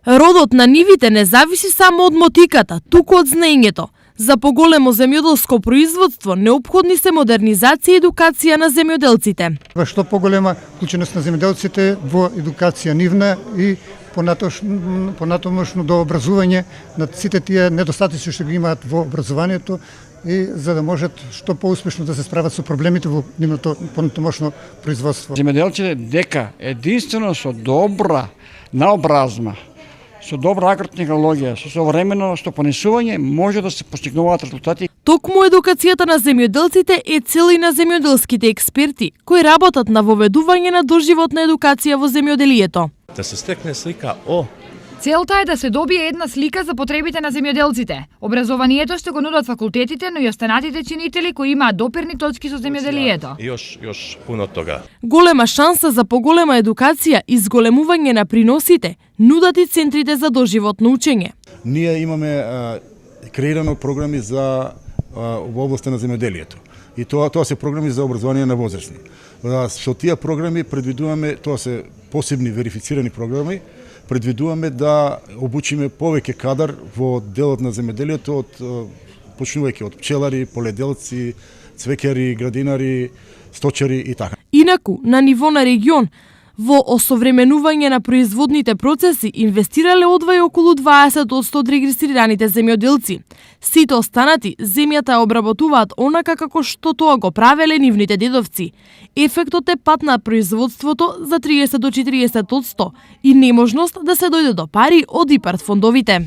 Родот на нивите не зависи само од мотиката, туку од знаењето. За поголемо земјоделско производство неопходни се модернизација и едукација на земјоделците. Што поголема вклученост на земјоделците во едукација нивна и понатомошно до образување на сите тие недостатоци што ги имаат во образованието и за да можат што поуспешно да се справат со проблемите во нивното понатомошно производство. Земјоделците дека единствено со добра наобразма, со добра агротехнологија, со современо стопанисување може да се постигнуваат резултати. Токму едукацијата на земјоделците е цел и на земјоделските експерти кои работат на воведување на доживотна едукација во земјоделието. Да се стекне слика о Целта е да се добие една слика за потребите на земјоделците. Образованието ще го нудат факултетите, но и останатите чинители кои имаат допирни точки со земјоделието. И još puno toga. Голема шанса за поголема едукација и зголемување на приносите нудат и центрите за доживотно учење. Ние имаме креирано програми за во областа на земјоделието. И тоа се програми за образование на возрастни. Со тие програми предвидуваме, тоа се посебни верифицирани програми, предвидуваме да обучиме повеќе кадар во делот на земјоделието, почнувајќи од пчелари, поледелци, цвеќари, градинари, сточари и така. Инаку, на ниво на регион, во осовременување на производните процеси инвестирале одвај околу 20% од регистрираните земјоделци. Сите останати земјата ја обработуваат онака како што тоа го правеле нивните дедовци. Ефектот е пат на производството за 30 до 40% и неможност да се дојде до пари од ИПАРД фондовите.